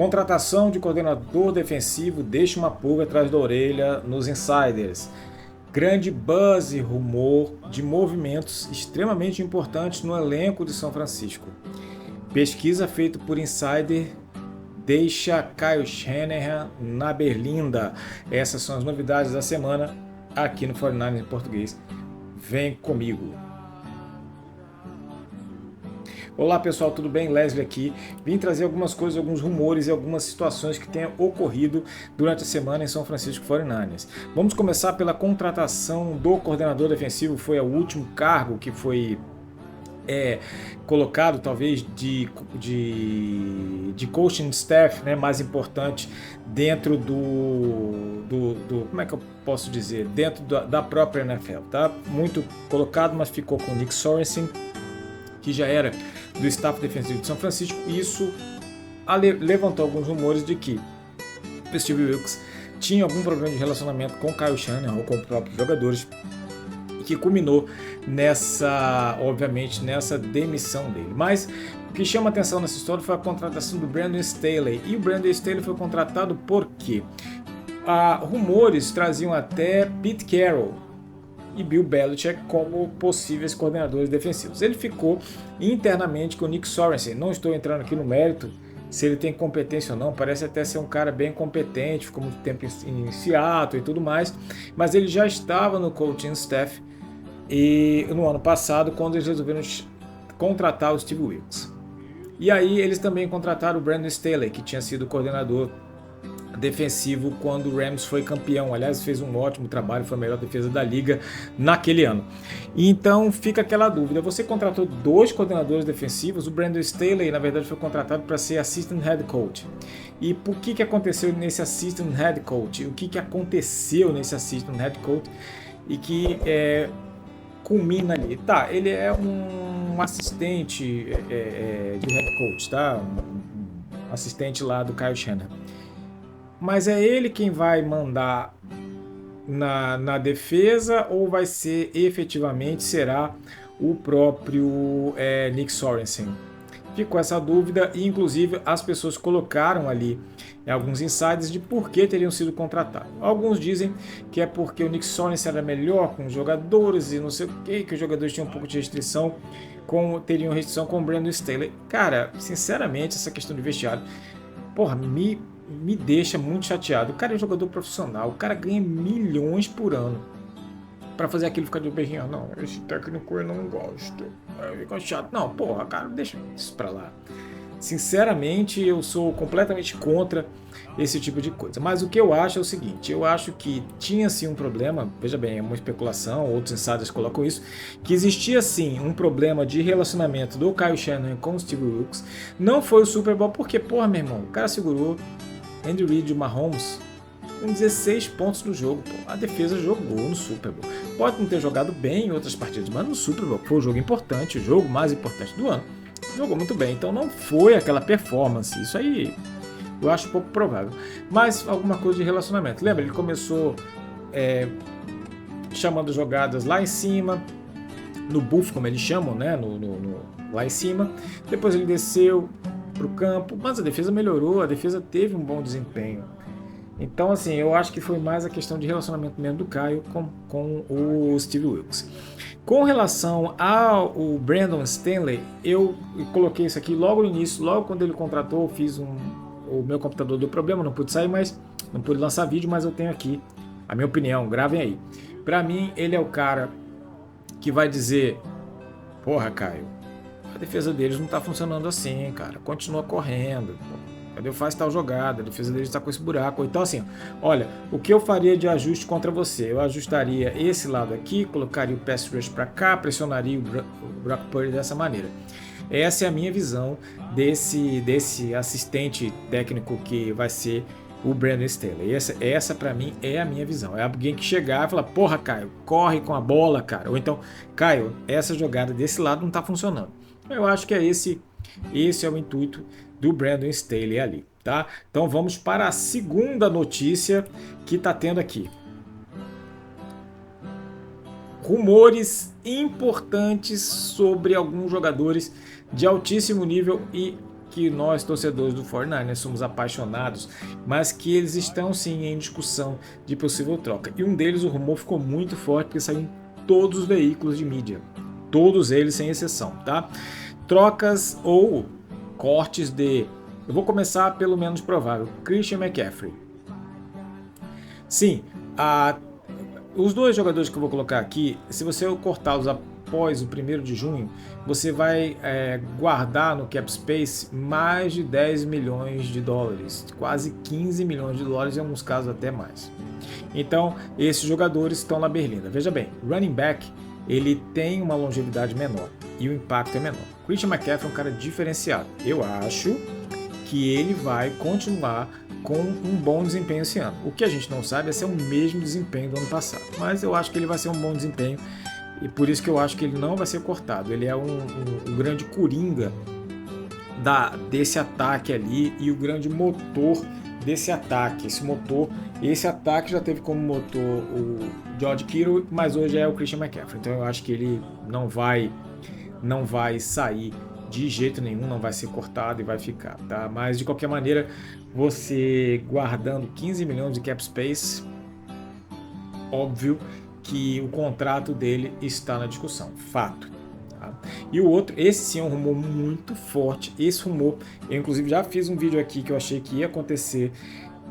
Contratação de coordenador defensivo deixa uma pulga atrás da orelha nos insiders. Grande buzz e rumor de movimentos extremamente importantes no elenco de São Francisco. Pesquisa feita por insider deixa Kyle Shanahan na berlinda. Essas são as novidades da semana aqui no 49ers em português. Vem comigo. Olá pessoal, tudo bem? Leslie aqui. Vim trazer algumas coisas, alguns rumores e algumas situações que tenham ocorrido durante a semana em São Francisco 49ers. Vamos começar pela contratação do coordenador defensivo, foi o último cargo que foi colocado, talvez, de coaching staff, né, mais importante dentro do como é que eu posso dizer, dentro da própria NFL, tá? Muito colocado, mas ficou com o Nick Sorensen, que já era do staff defensivo de São Francisco. Isso levantou alguns rumores de que o Steve Wilkes tinha algum problema de relacionamento com o Kyle Shanahan ou com os próprios jogadores, e que culminou obviamente, nessa demissão dele. Mas o que chama atenção nessa história foi a contratação do Brandon Staley. E o Brandon Staley foi contratado porque rumores traziam até Pete Carroll e Bill Belichick como possíveis coordenadores defensivos. Ele ficou internamente com o Nick Sorensen. Não estou entrando aqui no mérito se ele tem competência ou não, parece até ser um cara bem competente, ficou muito tempo em Seattle e tudo mais, mas ele já estava no coaching staff e no ano passado, quando eles resolveram contratar o Steve Wilkes. E aí eles também contrataram o Brandon Staley, que tinha sido coordenador defensivo quando o Rams foi campeão. Aliás, fez um ótimo trabalho, foi a melhor defesa da liga naquele ano. Então fica aquela dúvida, você contratou dois coordenadores defensivos, o Brandon Staley na verdade foi contratado para ser assistant head coach. E por que aconteceu nesse assistant head coach? O que aconteceu nesse assistant head coach e que culmina ali? Tá, ele é um assistente de head coach, tá? Um assistente lá do Kyle Shanahan. Mas é ele quem vai mandar na defesa ou vai ser efetivamente será o próprio Nick Sorensen? Ficou essa dúvida e inclusive as pessoas colocaram ali alguns insights de por que teriam sido contratados. Alguns dizem que é porque o Nick Sorensen era melhor com os jogadores e não sei o que os jogadores tinham um pouco de restrição, teriam restrição com o Brandon Staley. Cara, sinceramente, essa questão de vestiário, porra, me deixa muito chateado. O cara é jogador profissional, o cara ganha milhões por ano pra fazer aquilo ficar de beijinho. Não, esse técnico eu não gosto, fica chato. Não, porra, cara, deixa isso pra lá. Sinceramente, eu sou completamente contra esse tipo de coisa. Mas o que eu acho é o seguinte, eu acho que tinha sim um problema, veja bem, é uma especulação, outros insiders colocam isso, que existia sim um problema de relacionamento do Kyle Shanahan com o Steve Wilkes. Não foi o Super Bowl, porque, porra, meu irmão, o cara segurou Andy Reid e Mahomes com 16 pontos no jogo. Pô. A defesa jogou no Super Bowl. Pode não ter jogado bem em outras partidas, mas no Super Bowl foi o jogo importante, o jogo mais importante do ano. Jogou muito bem, então não foi aquela performance. Isso aí eu acho pouco provável. Mas alguma coisa de relacionamento. Lembra, ele começou chamando jogadas lá em cima, no buff, como eles chamam, né? Lá em cima. Depois ele desceu para o campo, mas a defesa melhorou, a defesa teve um bom desempenho. Então, assim, eu acho que foi mais a questão de relacionamento mesmo do Caio com o Steve Wilkes. Com relação ao Brandon Staley, eu coloquei isso aqui logo no início, logo quando ele contratou, o meu computador deu problema, não pude sair, mas não pude lançar vídeo, mas eu tenho aqui a minha opinião, gravem aí. Para mim, ele é o cara que vai dizer, porra, Caio, a defesa deles não tá funcionando assim, cara, continua correndo, cadê faz tal jogada, a defesa deles está com esse buraco. Então assim, olha, o que eu faria de ajuste contra você? Eu ajustaria esse lado aqui, colocaria o pass rush para cá, pressionaria o Brock Purdy dessa maneira. Essa é a minha visão desse assistente técnico que vai ser o Brandon Staley. Essa para mim é a minha visão. É alguém que chegar e falar, porra, Caio, corre com a bola, cara. Ou então, Caio, essa jogada desse lado não está funcionando. Eu acho que esse é o intuito do Brandon Staley ali, tá? Então vamos para a segunda notícia que está tendo aqui. Rumores importantes sobre alguns jogadores de altíssimo nível e que nós, torcedores do 49ers, somos apaixonados, mas que eles estão sim em discussão de possível troca. E um deles, o rumor ficou muito forte, porque saiu em todos os veículos de mídia. Todos eles, sem exceção, tá? Trocas ou cortes de... Eu vou começar pelo menos provável. Christian McCaffrey. Sim, os dois jogadores que eu vou colocar aqui, se você cortá-los após o 1º de junho, você vai guardar no cap space mais de 10 milhões de dólares, quase 15 milhões de dólares, em alguns casos até mais. Então, esses jogadores estão na berlinda. Veja bem, running back, ele tem uma longevidade menor e o impacto é menor. Christian McCaffrey é um cara diferenciado. Eu acho que ele vai continuar com um bom desempenho esse ano. O que a gente não sabe é se é o mesmo desempenho do ano passado, mas eu acho que ele vai ser um bom desempenho e por isso que eu acho que ele não vai ser cortado. Ele é um grande coringa desse ataque ali e o grande motor desse ataque. Esse ataque já teve como motor o George Kittle, mas hoje é o Christian McCaffrey. Então eu acho que ele não vai sair de jeito nenhum, não vai ser cortado e vai ficar, tá? Mas de qualquer maneira, você guardando 15 milhões de cap space, óbvio que o contrato dele está na discussão, fato. Tá? E o outro, esse sim é um rumor muito forte. Esse rumor, eu inclusive já fiz um vídeo aqui que eu achei que ia acontecer,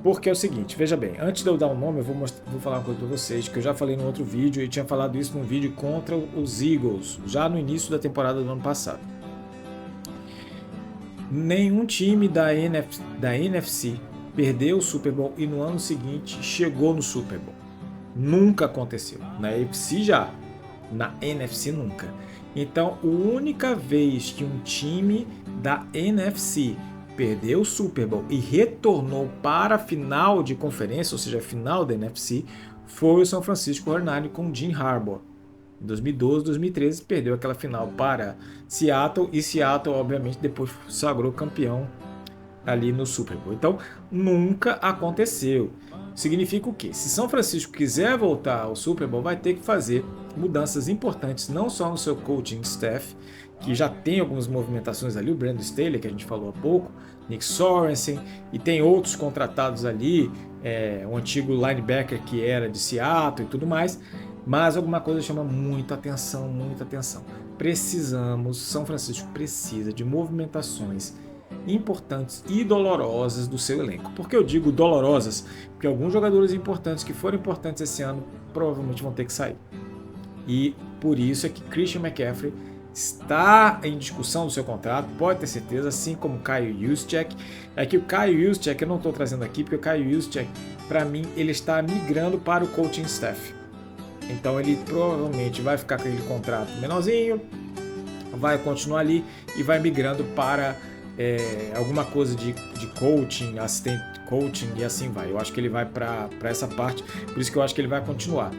porque é o seguinte, veja bem, antes de eu dar um nome, eu vou falar uma coisa para vocês, que eu já falei no outro vídeo, e tinha falado isso num vídeo contra os Eagles, já no início da temporada do ano passado. Nenhum time da NFC perdeu o Super Bowl e no ano seguinte chegou no Super Bowl. Nunca aconteceu. Na AFC já, na NFC nunca. Então, a única vez que um time da NFC perdeu o Super Bowl e retornou para a final de conferência, ou seja, a final da NFC, foi o São Francisco 49ers com Jim Harbaugh. Em 2012, 2013, perdeu aquela final para Seattle e Seattle, obviamente, depois sagrou campeão ali no Super Bowl. Então, nunca aconteceu. Significa o quê? Se São Francisco quiser voltar ao Super Bowl, vai ter que fazer mudanças importantes, não só no seu coaching staff, que já tem algumas movimentações ali, o Brandon Staley, que a gente falou há pouco, Nick Sorensen, e tem outros contratados ali, o antigo linebacker que era de Seattle e tudo mais. Mas alguma coisa chama muita atenção, muita atenção. São Francisco precisa de movimentações importantes e dolorosas do seu elenco. Por que eu digo dolorosas? Porque alguns jogadores importantes que foram importantes esse ano provavelmente vão ter que sair. E por isso é que Christian McCaffrey está em discussão do seu contrato, pode ter certeza, assim como Kyle Juszczyk. É que o Kyle Juszczyk, eu não estou trazendo aqui, porque o Kyle Juszczyk, para mim, ele está migrando para o coaching staff. Então ele provavelmente vai ficar com aquele contrato menorzinho, vai continuar ali e vai migrando para alguma coisa de coaching, assistente coaching e assim vai. Eu acho que ele vai para essa parte, por isso que eu acho que ele vai continuar.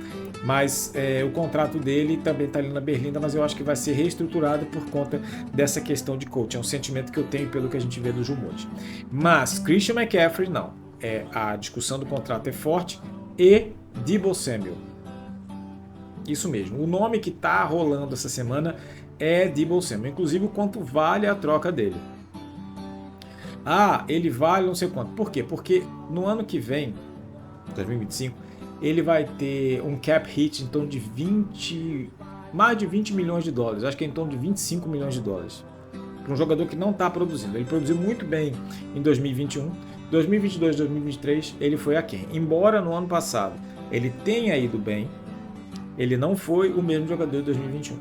Mas o contrato dele também está ali na berlinda, mas eu acho que vai ser reestruturado por conta dessa questão de coaching. É um sentimento que eu tenho pelo que a gente vê dos rumores. Mas Christian McCaffrey não. A discussão do contrato é forte e Deebo Samuel. Isso mesmo, o nome que está rolando essa semana é Deebo Samuel, inclusive o quanto vale a troca dele. Ele vale não sei quanto. Por quê? Porque no ano que vem, 2025, ele vai ter um cap hit em torno de mais de 20 milhões de dólares, acho que é em torno de 25 milhões de dólares, para um jogador que não está produzindo. Ele produziu muito bem em 2021, 2022, 2023 ele foi aquém. Embora no ano passado ele tenha ido bem, ele não foi o mesmo jogador de 2021.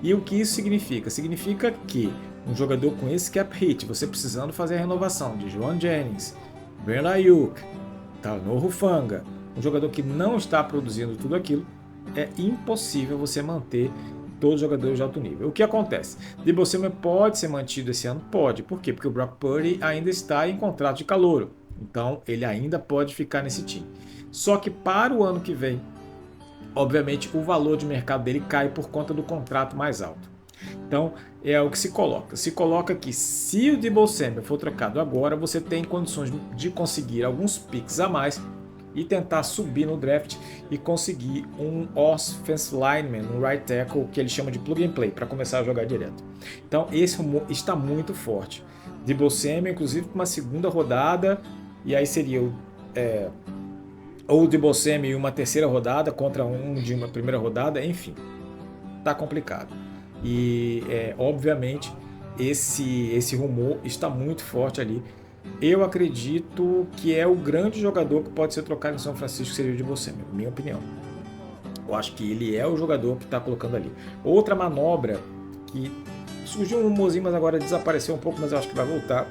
E o que isso significa? Significa que um jogador com esse cap hit, você precisando fazer a renovação de Jauan Jennings, Brandon Ayuk, Talanoa Hufanga, um jogador que não está produzindo tudo aquilo, é impossível você manter todos os jogadores de alto nível. O que acontece? Deebo Samuel pode ser mantido esse ano? Pode. Por quê? Porque o Brock Purdy ainda está em contrato de calouro. Então, ele ainda pode ficar nesse time. Só que para o ano que vem, obviamente, o valor de mercado dele cai por conta do contrato mais alto. Então, é o que se coloca. Se coloca que se o Deebo Samuel for trocado agora, você tem condições de conseguir alguns picks a mais e tentar subir no draft e conseguir um offensive lineman, um right tackle, que ele chama de plug and play, para começar a jogar direto. Então, esse rumor está muito forte. Deebo Samuel, inclusive com uma segunda rodada, e aí seria ou o Deebo Samuel e uma terceira rodada contra um de uma primeira rodada, enfim, tá complicado. E obviamente esse rumor está muito forte ali. Eu acredito que é o grande jogador que pode ser trocado em São Francisco, seria o Deebo Samuel, minha opinião. Eu acho que ele é o jogador que está colocando ali. Outra manobra que surgiu um rumorzinho, mas agora desapareceu um pouco, mas eu acho que vai voltar,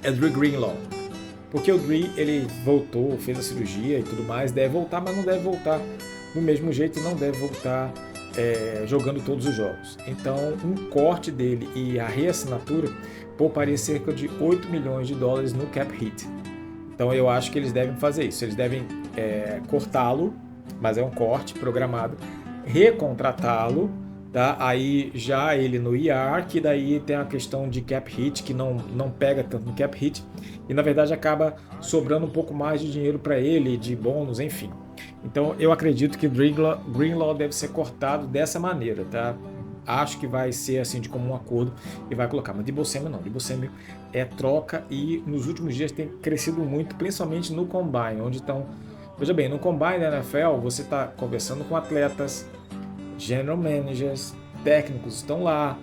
é Dre Greenlaw. Porque o Dre, ele voltou, fez a cirurgia e tudo mais, deve voltar, mas não deve voltar do mesmo jeito e não deve voltar jogando todos os jogos. Então, um corte dele e a reassinatura pouparia cerca de 8 milhões de dólares no cap hit. Então, eu acho que eles devem fazer isso. Eles devem cortá-lo, mas é um corte programado, recontratá-lo, tá? Aí já ele no IR, que daí tem a questão de cap hit, que não pega tanto no cap hit, e na verdade acaba sobrando um pouco mais de dinheiro para ele, de bônus, enfim. Então eu acredito que Greenlaw deve ser cortado dessa maneira, tá? Acho que vai ser assim de comum acordo e vai colocar, mas Deebo Samuel não, Deebo Samuel é troca e nos últimos dias tem crescido muito, principalmente no Combine, onde estão... Veja bem, no Combine da NFL você está conversando com atletas, general managers, técnicos estão lá,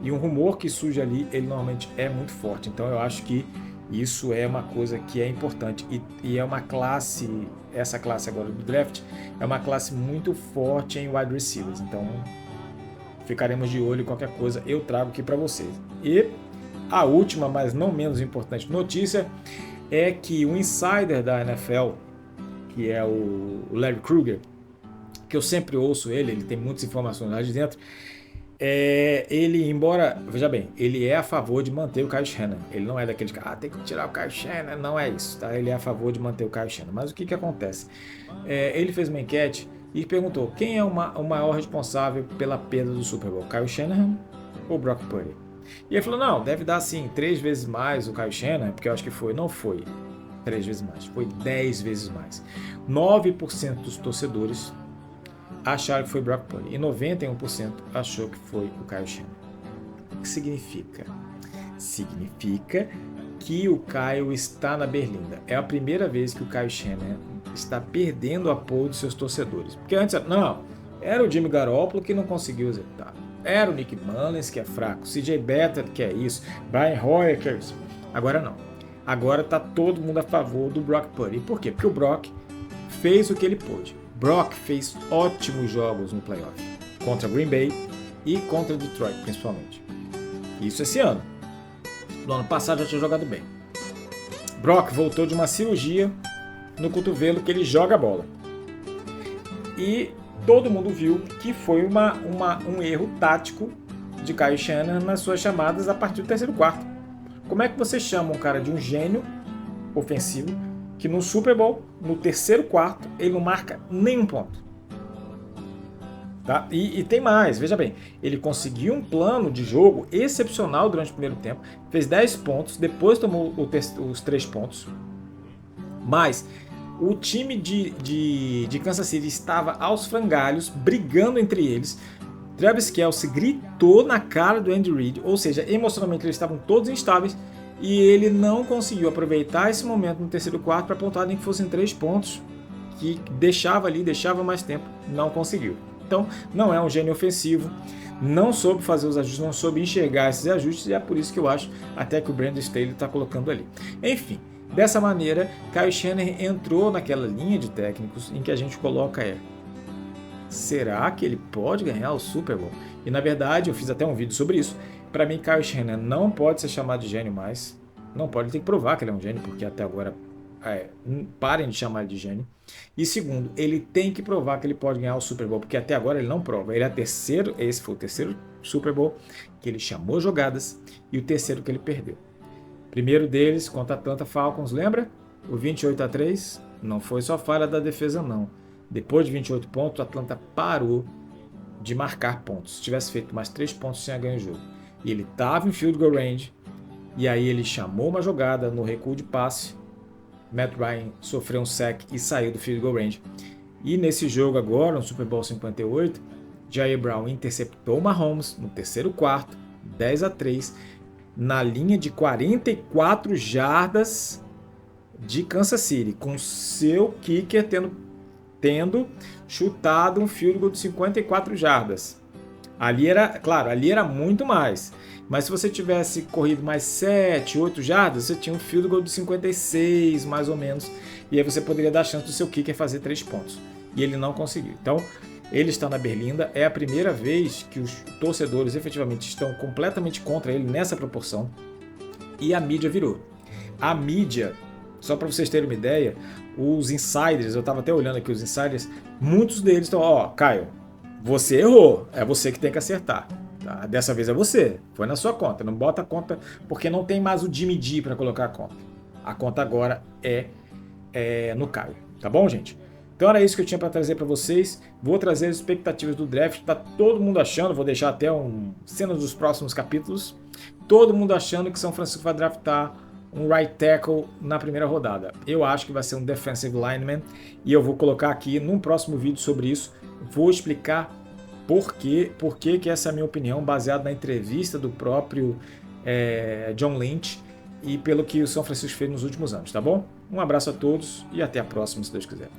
e um rumor que surge ali, ele normalmente é muito forte. Então eu acho que isso é uma coisa que é importante e é uma classe, essa classe agora do draft, é uma classe muito forte em wide receivers. Então ficaremos de olho em qualquer coisa, eu trago aqui para vocês. E a última, mas não menos importante notícia, é que o insider da NFL, que é o Larry Krueger, que eu sempre ouço ele tem muitas informações lá de dentro, ele, embora, veja bem, ele é a favor de manter o Kyle Shanahan. Ele não é daquele que, tem que tirar o Kyle Shanahan, não é isso, tá? Ele é a favor de manter o Kyle Shanahan. Mas o que acontece? Ele fez uma enquete e perguntou quem é o maior responsável pela perda do Super Bowl, Kyle Shanahan ou Brock Purdy? E ele falou, não, deve dar assim 3 vezes mais o Kyle Shanahan, porque eu acho que não foi 3 vezes mais, foi 10 vezes mais. 9% dos torcedores acharam que foi Brock Purdy e 91% achou que foi o Kyle Shanahan. O que significa? Significa que o Kyle está na berlinda. É a primeira vez que o Kyle Shanahan está perdendo o apoio dos seus torcedores. Porque antes, não, era o Jimmy Garoppolo que não conseguiu executar. Era o Nick Mullins que é fraco, CJ Beathard que é isso, Brian Hoyer que é isso. Agora não. Agora está todo mundo a favor do Brock Purdy. Por quê? Porque o Brock fez o que ele pôde. Brock fez ótimos jogos no playoff, contra Green Bay e contra Detroit, principalmente. Isso esse ano. No ano passado já tinha jogado bem. Brock voltou de uma cirurgia no cotovelo que ele joga a bola. E todo mundo viu que foi um erro tático de Kyle Shanahan nas suas chamadas a partir do terceiro quarto. Como é que você chama um cara de um gênio ofensivo que no Super Bowl, no terceiro quarto, ele não marca nenhum ponto? Tá? E tem mais, veja bem, ele conseguiu um plano de jogo excepcional durante o primeiro tempo, fez 10 pontos, depois tomou os 3 pontos, mas o time de Kansas City estava aos frangalhos, brigando entre eles. Travis Kelce gritou na cara do Andy Reid, ou seja, emocionalmente eles estavam todos instáveis, e ele não conseguiu aproveitar esse momento no terceiro quarto para apontar nem que fossem 3 pontos, que deixava mais tempo, não conseguiu. Então, não é um gênio ofensivo, não soube fazer os ajustes, não soube enxergar esses ajustes, e é por isso que eu acho até que o Brandon Staley está colocando ali. Enfim, dessa maneira, Kyle Shanahan entrou naquela linha de técnicos em que a gente coloca será que ele pode ganhar o Super Bowl? E na verdade, eu fiz até um vídeo sobre isso. Para mim, Kyle Shanahan não pode ser chamado de gênio mais. Não pode, ele tem que provar que ele é um gênio, porque até agora parem de chamar ele de gênio. E segundo, ele tem que provar que ele pode ganhar o Super Bowl, porque até agora ele não prova. Esse foi o terceiro Super Bowl que ele chamou jogadas e o terceiro que ele perdeu. Primeiro deles contra a Atlanta Falcons, lembra? O 28-3, não foi só falha da defesa não. Depois de 28 pontos, o Atlanta parou de marcar pontos. Se tivesse feito mais 3 pontos, tinha ganho o jogo. E ele estava em field goal range, e aí ele chamou uma jogada no recuo de passe. Matt Ryan sofreu um sack e saiu do field goal range. E nesse jogo agora, no Super Bowl 58, Jair Brown interceptou Mahomes no terceiro quarto, 10-3, na linha de 44 jardas de Kansas City, com seu kicker tendo chutado um field goal de 54 jardas. Ali era muito mais. Mas se você tivesse corrido mais 7, 8 jardas, você tinha um field goal de 56, mais ou menos. E aí você poderia dar a chance do seu kicker fazer 3 pontos. E ele não conseguiu. Então, ele está na Berlinda. É a primeira vez que os torcedores efetivamente estão completamente contra ele nessa proporção. E a mídia virou. A mídia, só para vocês terem uma ideia, os insiders, eu estava até olhando aqui os insiders, muitos deles estão, Caio, você errou, é você que tem que acertar. Tá? Dessa vez é você, foi na sua conta, não bota a conta, porque não tem mais o Jimmy G para colocar a conta. A conta agora é no Caio, tá bom, gente? Então era isso que eu tinha para trazer para vocês. Vou trazer as expectativas do draft. Tá todo mundo achando, vou deixar até cenas dos próximos capítulos, todo mundo achando que São Francisco vai draftar um right tackle na primeira rodada. Eu acho que vai ser um defensive lineman e eu vou colocar aqui num próximo vídeo sobre isso. Vou explicar por que essa é a minha opinião, baseada na entrevista do próprio John Lynch e pelo que o São Francisco fez nos últimos anos, tá bom? Um abraço a todos e até a próxima, se Deus quiser.